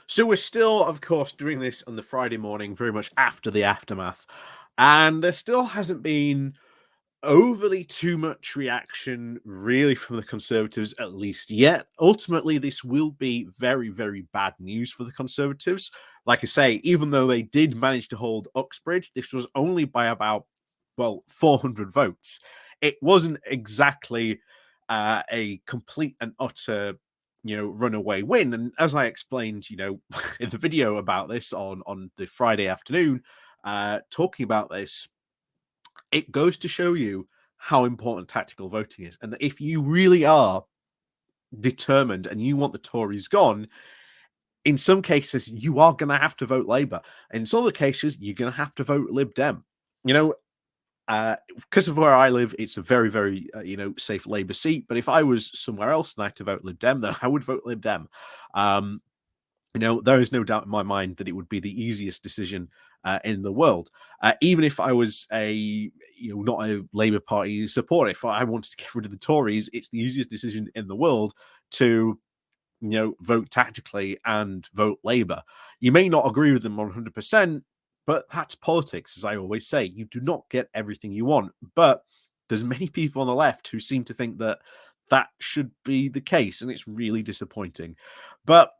So we're still, of course, doing this on the Friday morning, very much after the aftermath. And there still hasn't been overly too much reaction, really, from the Conservatives, at least yet. Ultimately, this will be very, very bad news for the Conservatives. Like I say, even though they did manage to hold Uxbridge, this was only by about, 400 votes. It wasn't exactly a complete and utter runaway win. And as I explained in the video about this on the Friday afternoon, talking about this, it goes to show you how important tactical voting is, and that if you really are determined and you want the Tories gone, in some cases you are going to have to vote Labour, and in some other cases you're going to have to vote Lib Dem. you know because of where I live, it's a very, very, safe Labour seat. But if I was somewhere else and I had to vote Lib Dem, then I would vote Lib Dem. Um, there is no doubt in my mind that it would be the easiest decision in the world. Even if I was not a Labour Party supporter, if I wanted to get rid of the Tories, it's the easiest decision in the world to vote tactically and vote Labour. You may not agree with them 100%, but that's politics, as I always say. You do not get everything you want, but there's many people on the left who seem to think that that should be the case, and it's really disappointing. But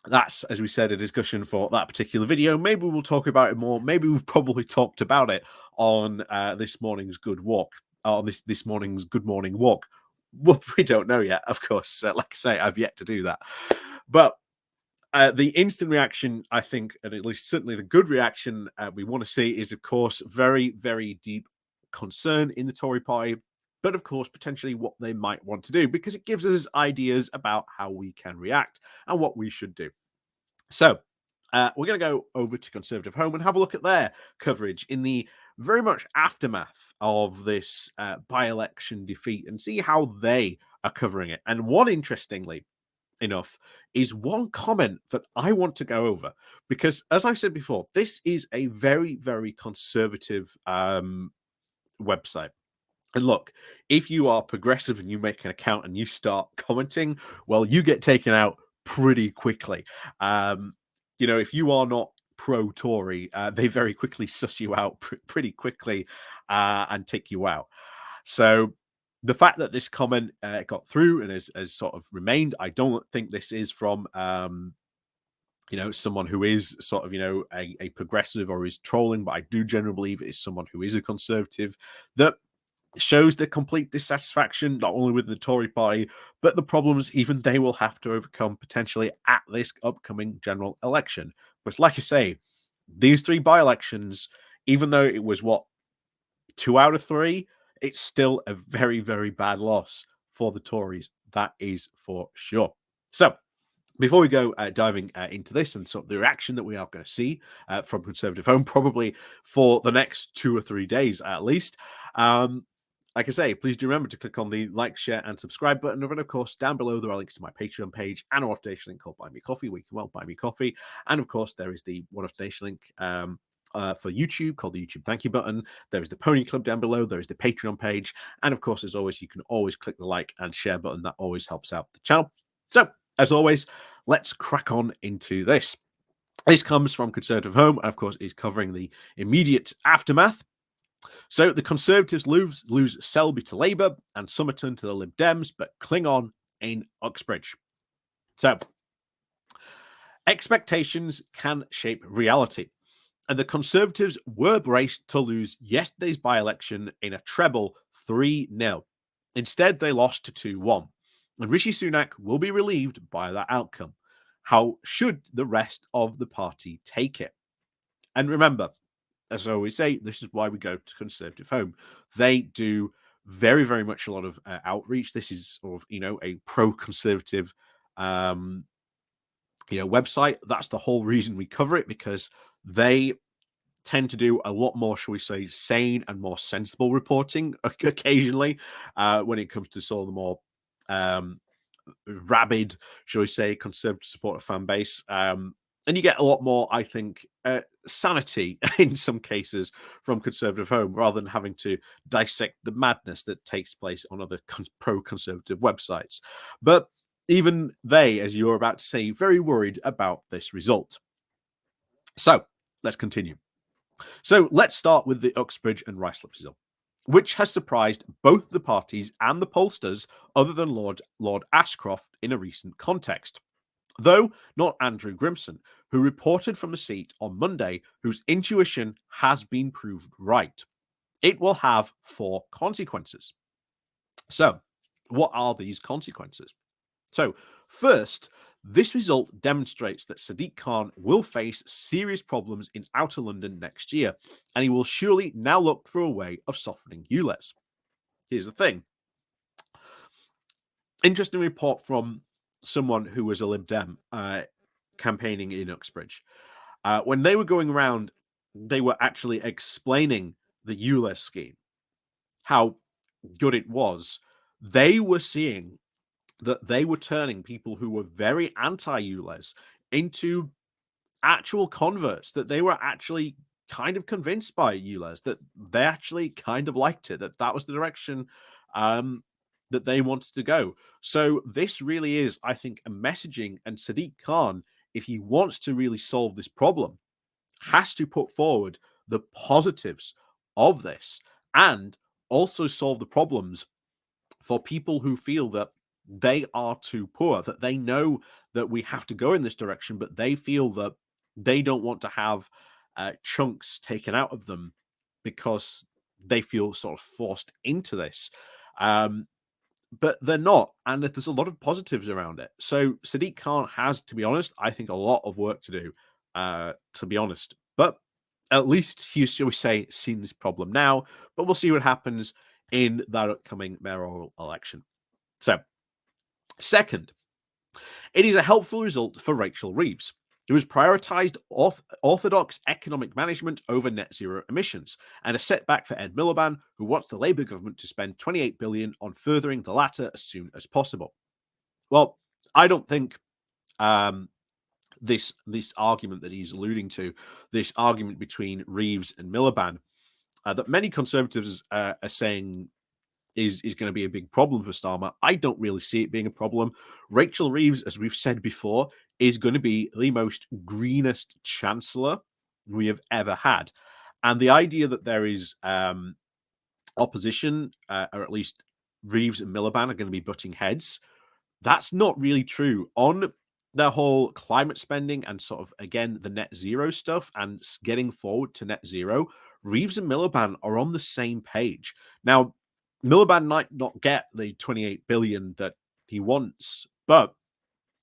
that's, as we said, a discussion for that particular video. Maybe we'll talk about it more. Maybe we've probably talked about it on this morning's Good Walk, on this morning's Good Morning Walk. Well, we don't know yet, of course. Like I say, I've yet to do that. But the instant reaction, I think, and at least certainly the good reaction we want to see is, of course, very, very deep concern in the Tory party, but of course, potentially what they might want to do, because it gives us ideas about how we can react and what we should do. So we're going to go over to Conservative Home and have a look at their coverage in the very much aftermath of this by-election defeat and see how they are covering it. And one, interestingly enough, is one comment that I want to go over, because, as I said before, this is a very, very conservative website. And look, if you are progressive and you make an account and you start commenting, well, you get taken out pretty quickly. If you are not pro-Tory, they very quickly suss you out pretty quickly and take you out. So the fact that this comment got through and has sort of remained, I don't think this is from someone who is sort of a progressive or is trolling, but I do generally believe it is someone who is a conservative that shows the complete dissatisfaction, not only with the Tory party, but the problems even they will have to overcome potentially at this upcoming general election. But like I say, these three by-elections, even though it was 2 out of 3, it's still a very, very bad loss for the Tories. That is for sure. So before we go diving into this and sort of the reaction that we are going to see from Conservative Home, probably for the next 2 or 3 days at least, like I say, please do remember to click on the like, share, and subscribe button. And of course, down below, there are links to my Patreon page and an donation link called Buy Me Coffee, where you can buy me coffee. And of course, there is the one-off donation link for YouTube called the YouTube thank you button. There is the Pony Club down below. There is the Patreon page. And of course, as always, you can always click the like and share button. That always helps out the channel. So, as always, let's crack on into this. This comes from Conservative Home, and of course, is covering the immediate aftermath. So the Conservatives lose Selby to Labour and Somerton to the Lib Dems, but cling on in Uxbridge. So expectations can shape reality, and the Conservatives were braced to lose yesterday's by-election in a treble 3-0. Instead, they lost to 2-1, and Rishi Sunak will be relieved by that outcome. How should the rest of the party take it? And remember, as I always say, this is why we go to Conservative Home. They do very, very much a lot of outreach. This is sort of, a pro-conservative, website. That's the whole reason we cover it, because they tend to do a lot more, shall we say, sane and more sensible reporting occasionally when it comes to sort of the more rabid, shall we say, conservative supporter fan base. And you get a lot more, I think, sanity in some cases from Conservative Home, rather than having to dissect the madness that takes place on other pro-conservative websites. But Even they, as you're about to say, very worried about this result. So let's continue. So let's start with the Uxbridge and Ruislip result, which has surprised both the parties and the pollsters, other than Lord Ashcroft, in a recent context. Though not Andrew Grimson, who reported from the seat on Monday, whose intuition has been proved right. It will have 4 consequences. So, what are these consequences? So, first, this result demonstrates that Sadiq Khan will face serious problems in outer London next year, and he will surely now look for a way of softening ULEZ. Here's the thing. Interesting report from someone who was a Lib Dem campaigning in Uxbridge. When they were going around, they were actually explaining the ULEZ scheme, how good it was. They were seeing that they were turning people who were very anti-ULEZ into actual converts, that they were actually kind of convinced by ULEZ, that they actually kind of liked it, that that was the direction that they wanted to go. So this really is, I think, a messaging, and Sadiq Khan, if he wants to really solve this problem, has to put forward the positives of this and also solve the problems for people who feel that they are too poor, that they know that we have to go in this direction, but they feel that they don't want to have chunks taken out of them because they feel sort of forced into this. But they're not, and there's a lot of positives around it. So Sadiq Khan has, to be honest, I think a lot of work to do, to be honest. But at least he's, shall we say, seen this problem now. But we'll see what happens in that upcoming mayoral election. So, second, it is a helpful result for Rachel Reeves, who has prioritised orthodox economic management over net zero emissions, and a setback for Ed Miliband, who wants the Labour government to spend 28 billion on furthering the latter as soon as possible. Well, I don't think this argument that he's alluding to, this argument between Reeves and Miliband, that many Conservatives are saying is going to be a big problem for Starmer. I don't really see it being a problem. Rachel Reeves, as we've said before, is going to be the most greenest chancellor we have ever had. And the idea that there is opposition, or at least Reeves and Miliband are going to be butting heads, that's not really true. On the whole climate spending and sort of, again, the net zero stuff and getting forward to net zero, Reeves and Miliband are on the same page. Now, Miliband might not get the 28 billion that he wants, but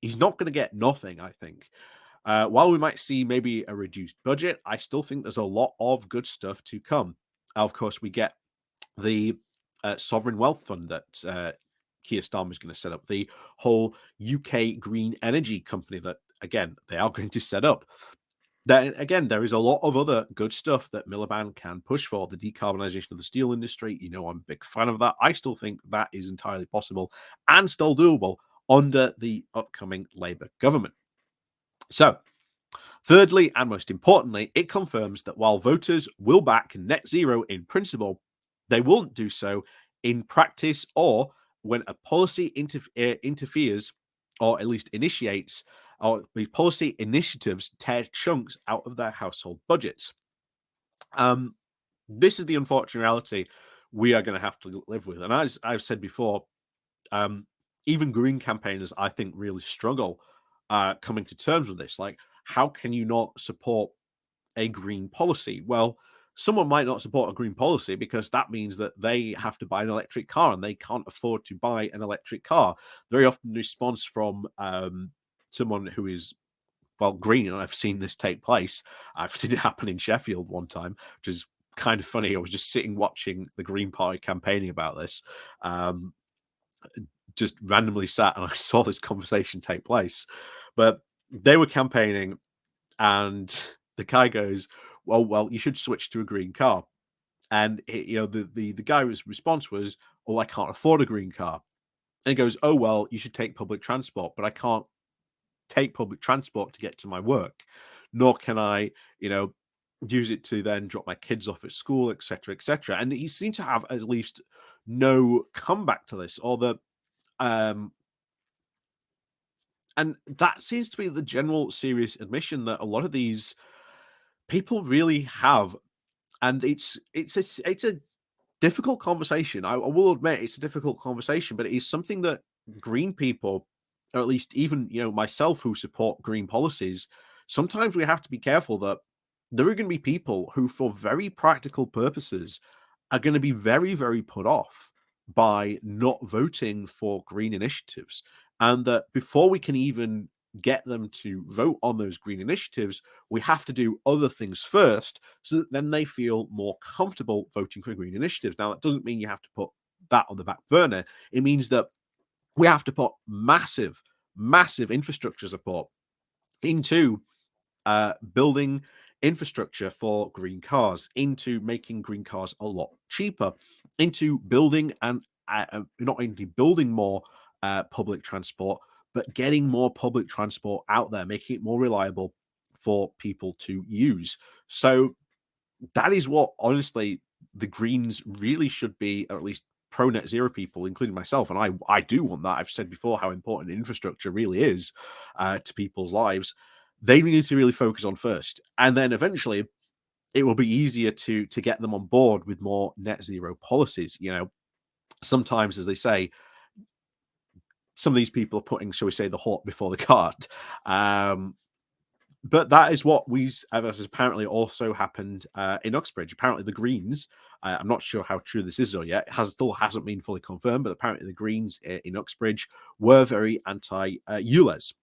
he's not going to get nothing, I think. While we might see maybe a reduced budget, I still think there's a lot of good stuff to come. Of course, we get the sovereign wealth fund that Keir Starmer is going to set up, the whole UK green energy company that, again, they are going to set up. Then again, there is a lot of other good stuff that Miliband can push for. The decarbonisation of the steel industry, you know, I'm a big fan of that. I still think that is entirely possible and still doable under the upcoming Labour government. So, thirdly, and most importantly, it confirms that while voters will back net zero in principle, they won't do so in practice or when a policy interferes or at least initiates, or these policy initiatives tear chunks out of their household budgets. This is the unfortunate reality we are going to have to live with. And as I've said before, even Green campaigners, I think, really struggle coming to terms with this. Like, how can you not support a green policy? Well, someone might not support a green policy because that means that they have to buy an electric car and they can't afford to buy an electric car. Very often, the response from someone who is, well, green, and I've seen this take place. I've seen it happen in Sheffield one time, which is kind of funny. I was just sitting watching the Green Party campaigning about this. Just randomly sat and I saw this conversation take place. But they were campaigning, and the guy goes, well, you should switch to a green car. And the guy's response was, "Oh, I can't afford a green car." And he goes, "Oh, well, you should take public transport, but I can't take public transport to get to my work, nor can I, use it to then drop my kids off at school, etc., etc." And he seemed to have at least no comeback to this, or the And that seems to be the general serious admission that a lot of these people really have, and it's a difficult conversation. I will admit it's a difficult conversation, but it is something that green people, or at least even myself who support green policies, sometimes we have to be careful that there are going to be people who, for very practical purposes, are going to be very, very put off by not voting for green initiatives. And that before we can even get them to vote on those green initiatives, we have to do other things first so that then they feel more comfortable voting for green initiatives. Now, that doesn't mean you have to put that on the back burner. It means that we have to put massive, massive infrastructure support into building infrastructure for green cars, into making green cars a lot cheaper, into building and not only building more public transport, but getting more public transport out there, making it more reliable for people to use. So that is what, honestly, the Greens really should be, or at least pro net zero people, including myself. And I do want that. I've said before how important infrastructure really is to people's lives. They need to really focus on first, and then eventually it will be easier to get them on board with more net zero policies. Sometimes, as they say, some of these people are putting, shall we say, the horse before the cart. But that is what has apparently also happened in Uxbridge. Apparently, the Greens. I'm not sure how true this is or yet. Still hasn't been fully confirmed, but apparently the Greens in Uxbridge were very anti ULEZ.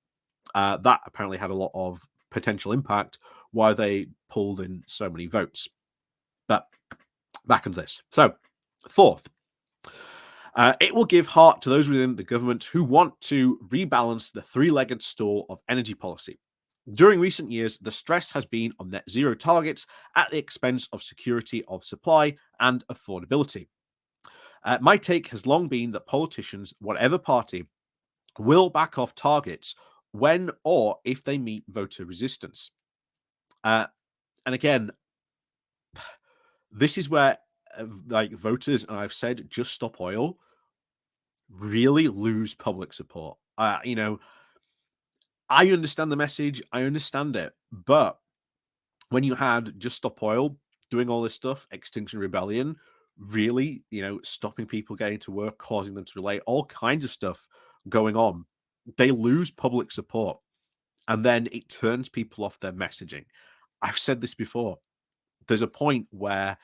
That apparently had a lot of potential impact why they pulled in so many votes. But back into this. So, fourth, it will give heart to those within the government who want to rebalance the three-legged stool of energy policy. During recent years, the stress has been on net zero targets at the expense of security of supply and affordability. My take has long been that politicians, whatever party, will back off targets when or if they meet voter resistance. Uh, and again, this is where like voters, and I've said, just stop oil, really lose public support. I understand the message, I understand it, but when you had Just Stop Oil doing all this stuff, Extinction Rebellion, really, stopping people getting to work, causing them to delay, all kinds of stuff going on, they lose public support, and then it turns people off their messaging. I've said this before. There's a point where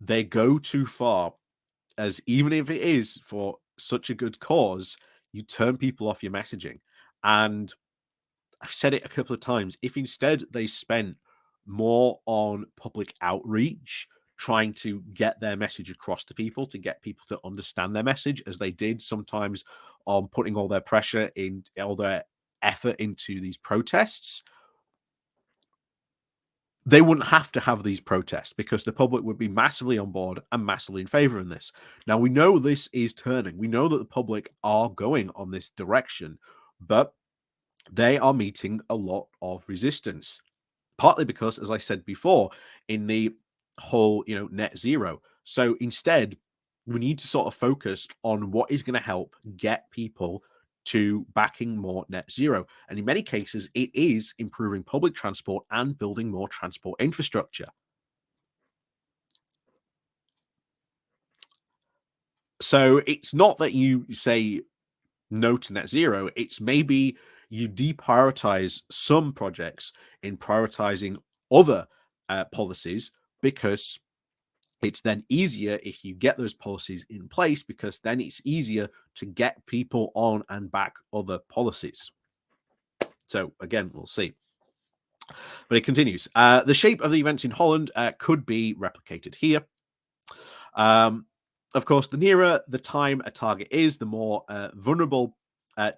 they go too far, as even if it is for such a good cause, you turn people off your messaging. And I've said it a couple of times. If instead they spent more on public outreach, trying to get their message across to people, to get people to understand their message, as they did sometimes on putting all their pressure in, all their effort into these protests, they wouldn't have to have these protests because the public would be massively on board and massively in favor in this. Now, we know this is turning. We know that the public are going on this direction, but they are meeting a lot of resistance, partly because, as I said before, in the whole, net zero. So instead, we need to sort of focus on what is going to help get people to backing more net zero. And in many cases, it is improving public transport and building more transport infrastructure. So it's not that you say no to net zero, it's maybe you deprioritize some projects in prioritizing other policies, because it's then easier if you get those policies in place, because then it's easier to get people on and back other policies. So again, we'll see. But it continues. The shape of the events in Holland could be replicated here. Um, of course, the nearer the time a target is, the more vulnerable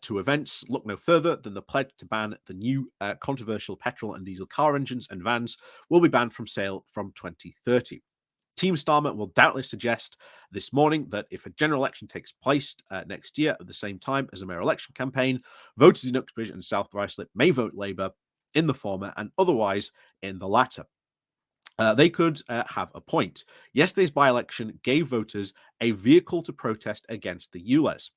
to events. Look no further than the pledge to ban the new controversial petrol and diesel car engines and vans will be banned from sale from 2030. Team Starmer will doubtless suggest this morning that if a general election takes place next year at the same time as a mayor election campaign, voters in Uxbridge and South Ruislip may vote Labour in the former and otherwise in the latter. They could have a point. Yesterday's by-election gave voters a vehicle to protest against the ULEZ.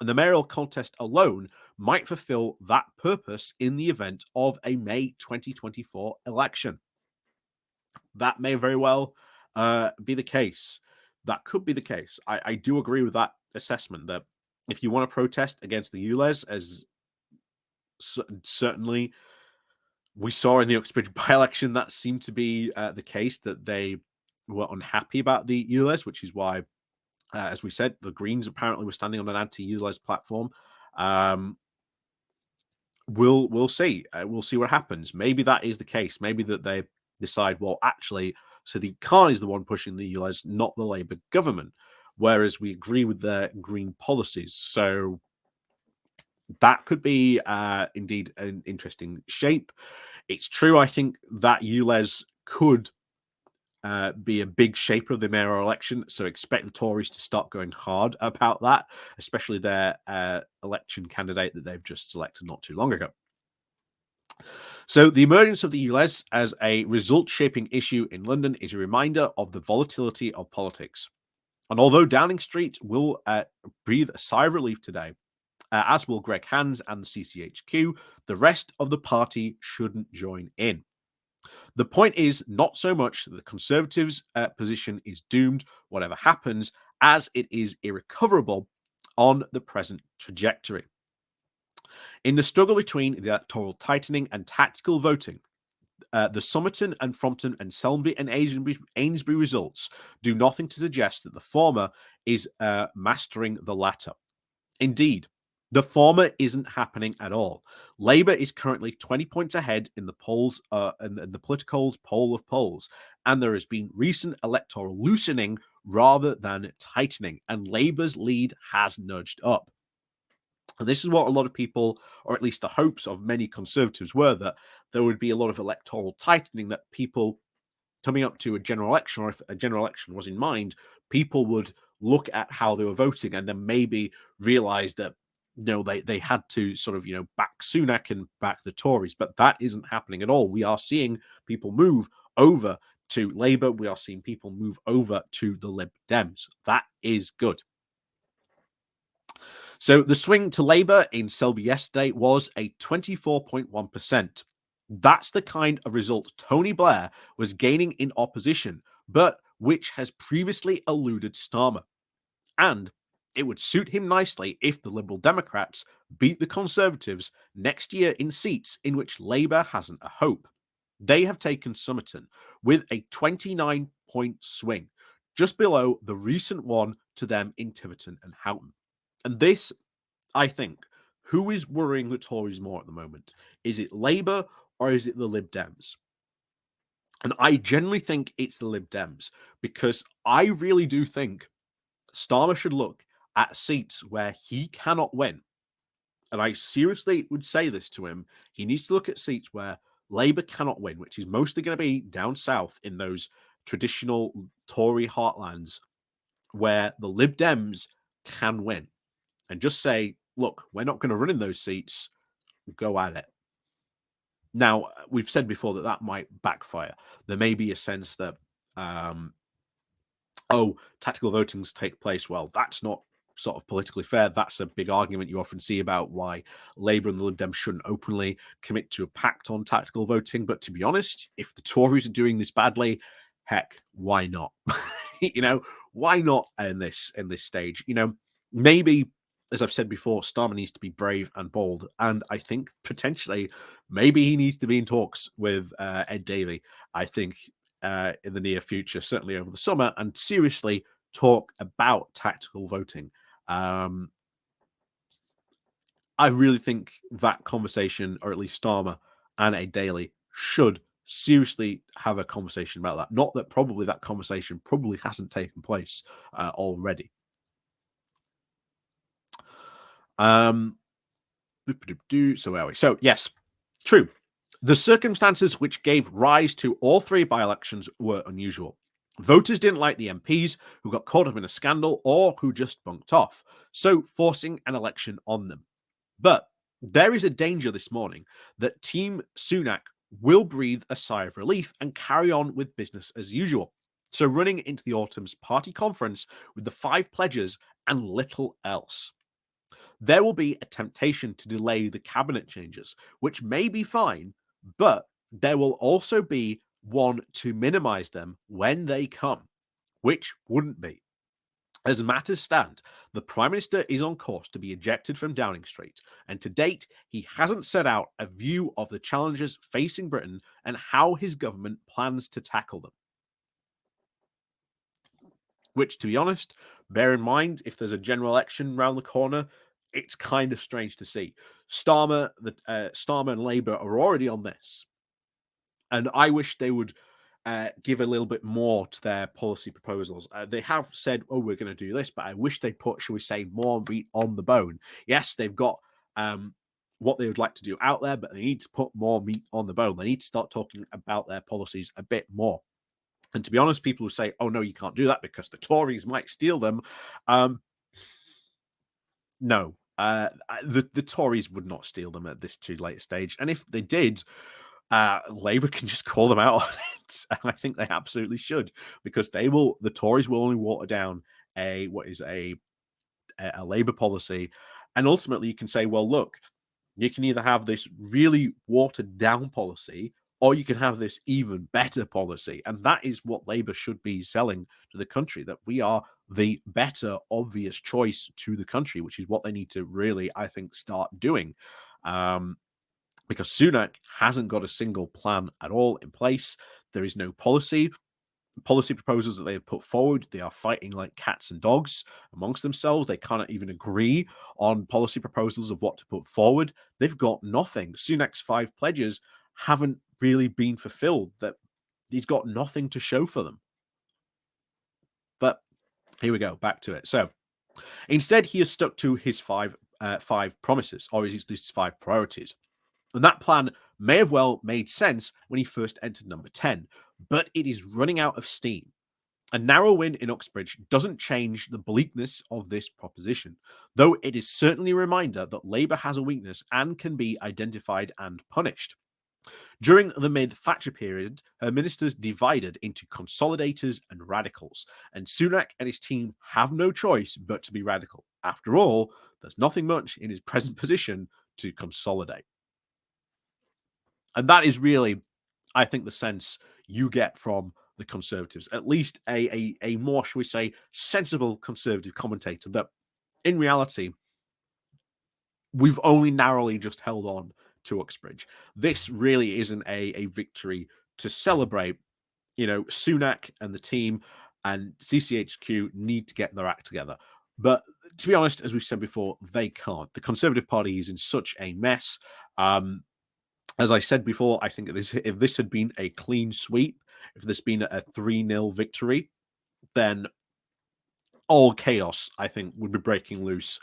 And the mayoral contest alone might fulfill that purpose in the event of a May 2024 election. That may very well be the case. That could be the case. I do agree with that assessment that if you want to protest against the ULEZ, as certainly we saw in the Uxbridge by-election, that seemed to be the case, that they were unhappy about the ULEZ, which is why, as we said, the Greens apparently were standing on an anti-ULEZ platform. We'll see. We'll see what happens. Maybe that is the case. Maybe that they decide, well, actually, Sadiq Khan is the one pushing the ULEZ, not the Labour government, whereas we agree with their green policies. So that could be indeed an interesting shape. It's true, I think that ULEZ could be a big shaper of the mayoral election. So expect the Tories to start going hard about that, especially their election candidate that they've just selected not too long ago. So the emergence of the ULEZ as a result-shaping issue in London is a reminder of the volatility of politics. And although Downing Street will breathe a sigh of relief today, as will Greg Hands and the CCHQ, the rest of the party shouldn't join in. The point is not so much that the Conservatives' position is doomed, whatever happens, as it is irrecoverable on the present trajectory. In the struggle between the electoral tightening and tactical voting, the Somerton and Frompton and Selby and Ainsbury results do nothing to suggest that the former is mastering the latter. Indeed, the former isn't happening at all. Labour is currently 20 points ahead in the polls, in the Political's poll of polls, and there has been recent electoral loosening rather than tightening, and Labour's lead has nudged up. And this is what a lot of people, or at least the hopes of many Conservatives, were, that there would be a lot of electoral tightening, that people coming up to a general election, or if a general election was in mind, people would look at how they were voting and then maybe realize that they had to sort of back Sunak and back the Tories. But that isn't happening at all. We are seeing people move over to Labour. We are seeing people move over to the Lib Dems. That is good. So the swing to Labour in Selby yesterday was a 24.1%. That's the kind of result Tony Blair was gaining in opposition, but which has previously eluded Starmer. And it would suit him nicely if the Liberal Democrats beat the Conservatives next year in seats in which Labour hasn't a hope. They have taken Somerton with a 29-point swing, just below the recent one to them in Tiverton and Houghton. And this, I think, who is worrying the Tories more at the moment? Is it Labour or is it the Lib Dems? And I generally think it's the Lib Dems, because I really do think Starmer should look at seats where he cannot win. And I seriously would say this to him. He needs to look at seats where Labour cannot win, which is mostly going to be down south in those traditional Tory heartlands where the Lib Dems can win. And just say, look, we're not going to run in those seats. Go at it. Now, we've said before that that might backfire. There may be a sense that, tactical votings take place. Well, that's not sort of politically fair. That's a big argument you often see about why Labour and the Lib Dems shouldn't openly commit to a pact on tactical voting. But to be honest, if the Tories are doing this badly, heck, why not? Why not in this stage? Maybe, as I've said before, Starmer needs to be brave and bold. And I think potentially maybe he needs to be in talks with Ed Davey, I think, in the near future, certainly over the summer, and seriously talk about tactical voting. I really think that conversation, or at least Starmer and Ed Daly, should seriously have a conversation about that. Not that probably that conversation probably hasn't taken place already. So where are we? So yes, true. The circumstances which gave rise to all three by-elections were unusual. Voters didn't like the MPs who got caught up in a scandal or who just bunked off, so forcing an election on them. But there is a danger this morning that Team Sunak will breathe a sigh of relief and carry on with business as usual. So running into the autumn's party conference with the 5 pledges and little else. there will be a temptation to delay the cabinet changes, which may be fine, but there will also be one to minimize them when they come, which wouldn't be. As matters stand, the Prime Minister is on course to be ejected from Downing Street, and to date, he hasn't set out a view of the challenges facing Britain and how his government plans to tackle them. Which, to be honest, bear in mind, if there's a general election round the corner, it's kind of strange to see. Starmer and Labour are already on this, and I wish they would give a little bit more to their policy proposals. They have said, "Oh, we're going to do this," but I wish they put, shall we say, more meat on the bone. Yes, they've got what they would like to do out there, but they need to put more meat on the bone. They need to start talking about their policies a bit more. And to be honest, people who say, "Oh no, you can't do that because the Tories might steal them," um, no, the Tories would not steal them at this too late stage. And if they did, Labour can just call them out on it. And I think they absolutely should, because the Tories will only water down a Labour policy, and ultimately you can say, well, look, you can either have this really watered down policy, or you can have this even better policy. And that is what Labour should be selling to the country, that we are the better obvious choice to the country, which is what they need to really, I think, start doing. Because Sunak hasn't got a single plan at all in place. There is no policy proposals that they have put forward. They are fighting like cats and dogs amongst themselves. They cannot even agree on policy proposals of what to put forward. They've got nothing. Sunak's 5 pledges haven't really been fulfilled. That he's got nothing to show for them. But here we go, back to it. So instead, he has stuck to his five promises, or his 5 priorities. And that plan may have well made sense when he first entered number 10, but it is running out of steam. A narrow win in Uxbridge doesn't change the bleakness of this proposition, though it is certainly a reminder that Labour has a weakness and can be identified and punished. During the mid-Thatcher period, her ministers divided into consolidators and radicals, and Sunak and his team have no choice but to be radical. After all, there's nothing much in his present position to consolidate. And that is really, I think, the sense you get from the Conservatives, at least a more, shall we say, sensible Conservative commentator, that in reality, we've only narrowly just held on to Uxbridge. This really isn't a victory to celebrate. Sunak and the team and CCHQ need to get their act together. But to be honest, as we've said before, they can't. The Conservative Party is in such a mess. As I said before, I think if this had been a clean sweep, if there's been a 3-0 victory, then all chaos, I think, would be breaking loose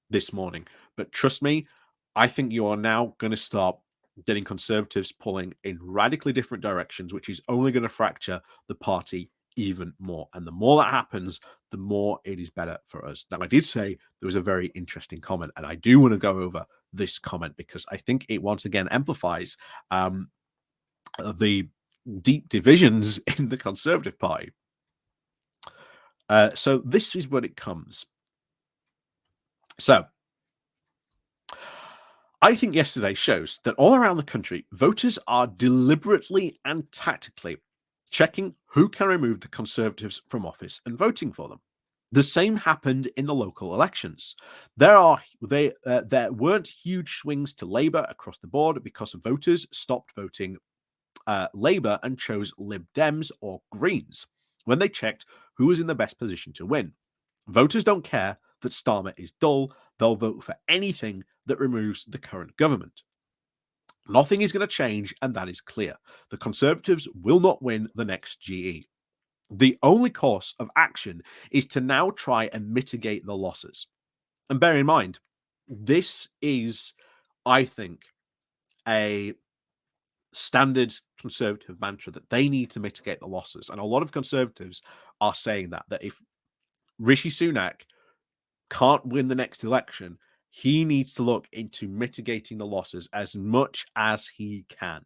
this morning. But trust me, I think you are now going to start getting Conservatives pulling in radically different directions, which is only going to fracture the party even more. And the more that happens, the more it is better for us. Now, I did say there was a very interesting comment, and I do want to go over this comment because I think it once again amplifies the deep divisions in the Conservative Party. So this is where it comes. So I think yesterday shows that all around the country, voters are deliberately and tactically checking who can remove the Conservatives from office and voting for them. The same happened in the local elections. There weren't huge swings to Labour across the board because voters stopped voting Labour and chose Lib Dems or Greens when they checked who was in the best position to win. Voters don't care that Starmer is dull. They'll vote for anything that removes the current government. Nothing is going to change, and that is clear. The Conservatives will not win the next GE. The only course of action is to now try and mitigate the losses. And bear in mind, this is, I think, a standard Conservative mantra that they need to mitigate the losses. And a lot of Conservatives are saying that if Rishi Sunak can't win the next election, he needs to look into mitigating the losses as much as he can.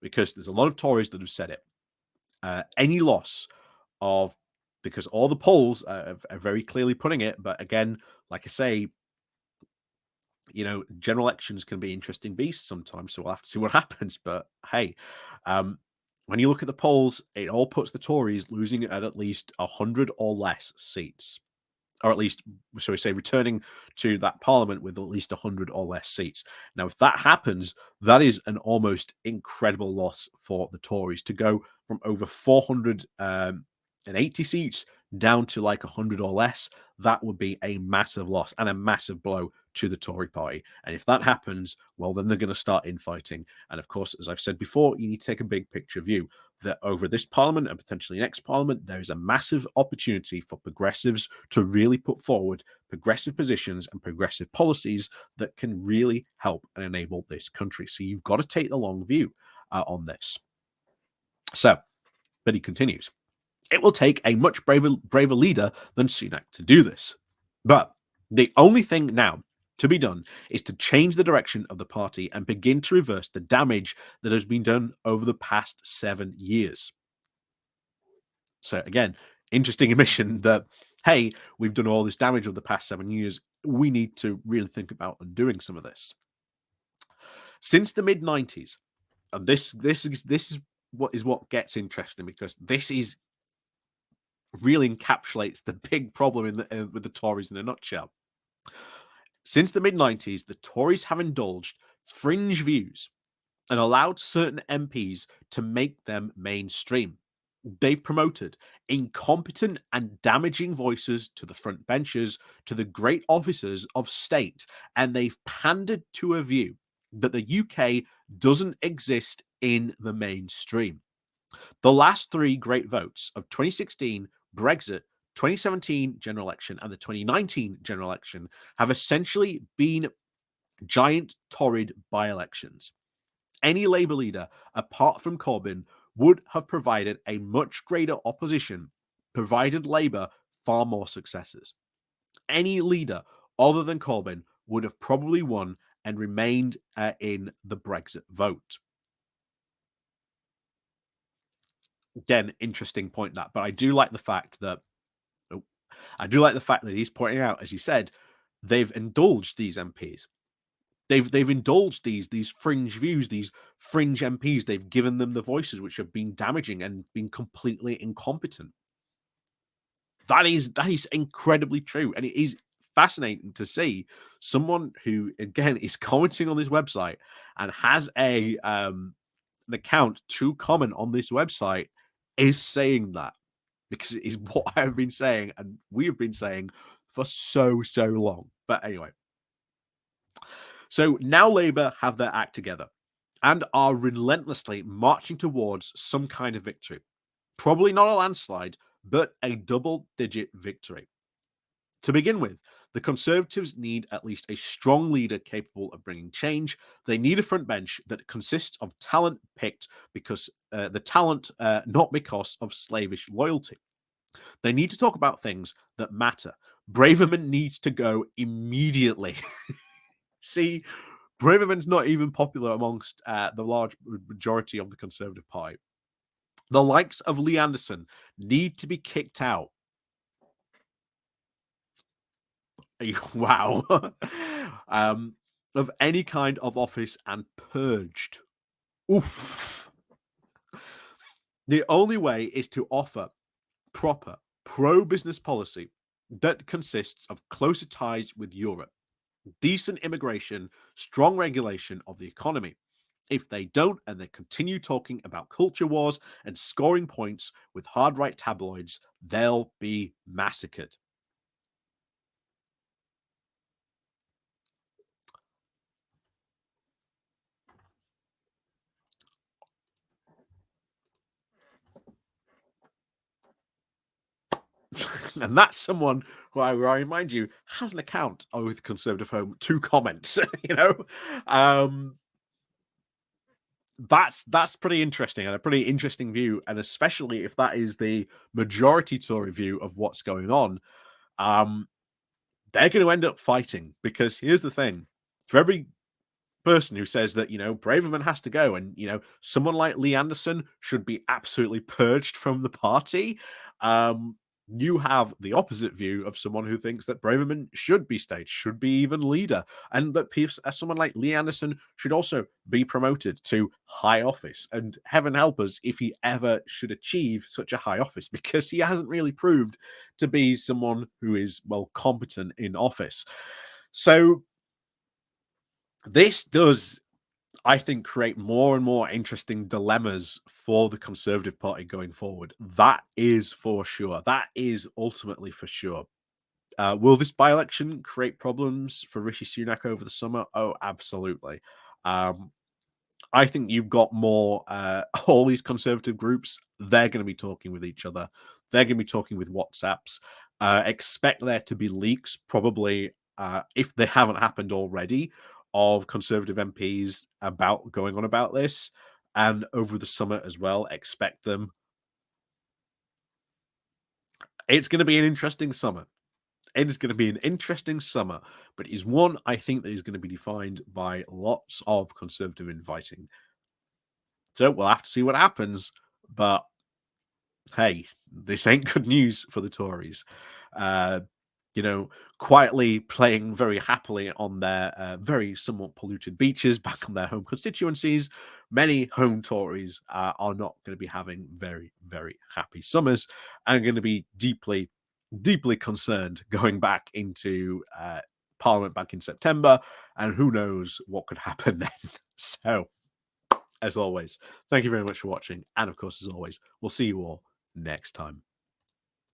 Because there's a lot of Tories that have said it. Any loss of because all the polls are very clearly putting it. But again, like I say, general elections can be interesting beasts sometimes, so we'll have to see what happens. But hey, um, when you look at the polls, it all puts the Tories losing at least 100 or less seats, or at least, shall we say, returning to that parliament with at least 100 or less seats. Now, if that happens, that is an almost incredible loss for the Tories to go from over 480 seats down to like 100 or less. That would be a massive loss and a massive blow to the Tory party. And if that happens, well, then they're going to start infighting. And of course, as I've said before, you need to take a big picture view that over this parliament and potentially next parliament, there is a massive opportunity for progressives to really put forward progressive positions and progressive policies that can really help and enable this country. So you've got to take the long view on this. So, but he continues. It will take a much braver leader than Sunak to do this. But the only thing now to be done is to change the direction of the party and begin to reverse the damage that has been done over the past 7 years. So again, interesting admission that, hey, we've done all this damage over the past 7 years. We need to really think about undoing some of this. Since the mid 90s, and this is what gets interesting, because this is really encapsulates the big problem with the Tories in a nutshell. Since the mid 90s, the Tories have indulged fringe views and allowed certain MPs to make them mainstream. They've promoted incompetent and damaging voices to the front benches, to the great officers of state, and they've pandered to a view that the UK doesn't exist in the mainstream. The last three great votes of 2016, Brexit, 2017 general election, and the 2019 general election have essentially been giant torrid by-elections. Any Labour leader, apart from Corbyn, would have provided a much greater opposition, provided Labour far more successes. Any leader other than Corbyn would have probably won and remained in the Brexit vote. Again, interesting point that, but I do like the fact that he's pointing out, as he said, they've indulged these MPs. They've indulged these fringe views, these fringe MPs. They've given them the voices which have been damaging and been completely incompetent. That is incredibly true, and it is fascinating to see someone who, again, is commenting on this website and has an account to comment on this website is saying that, because it is what I have been saying and we have been saying for so long. But anyway. So now Labour have their act together and are relentlessly marching towards some kind of victory. Probably not a landslide, but a double-digit victory. To begin with, the Conservatives need at least a strong leader capable of bringing change. They need a front bench that consists of talent picked because not because of slavish loyalty. They need to talk about things that matter. Braverman needs to go immediately. See, Braverman's not even popular amongst the large majority of the Conservative Party. The likes of Lee Anderson need to be kicked out. Wow. Of any kind of office and purged. Oof. The only way is to offer proper pro-business policy that consists of closer ties with Europe, decent immigration, strong regulation of the economy. If they don't, and they continue talking about culture wars and scoring points with hard right tabloids, they'll be massacred. And that's someone who I remind you has an account with Conservative Home to comment. That's pretty interesting, and a pretty interesting view, and especially if that is the majority Tory view of what's going on, they're going to end up fighting, because here's the thing: for every person who says that Braverman has to go, and someone like Lee Anderson should be absolutely purged from the party, You have the opposite view of someone who thinks that Braverman should be staged, should be even leader, and that someone like Lee Anderson should also be promoted to high office. And heaven help us if he ever should achieve such a high office, because he hasn't really proved to be someone who is, well, competent in office. So this does, I think, create more and more interesting dilemmas for the Conservative Party going forward. That is for sure. That is ultimately for sure. Will this by-election create problems for Rishi Sunak over the summer? Oh, absolutely. Um, I think you've got more all these conservative groups, they're going to be talking with each other. They're going to be talking with WhatsApps. Expect there to be leaks, probably, if they haven't happened already, of conservative MPs about going on about this. And over the summer as well, expect them. It's going to be an interesting summer. It is going to be an interesting summer, but it is one I think that is going to be defined by lots of conservative infighting. So we'll have to see what happens. But hey, this ain't good news for the Tories. Uh, quietly playing very happily on their very somewhat polluted beaches back on their home constituencies, many home Tories are not going to be having very, very happy summers and going to be deeply, deeply concerned going back into Parliament back in September. And who knows what could happen then. So, as always, thank you very much for watching. And of course, as always, we'll see you all next time.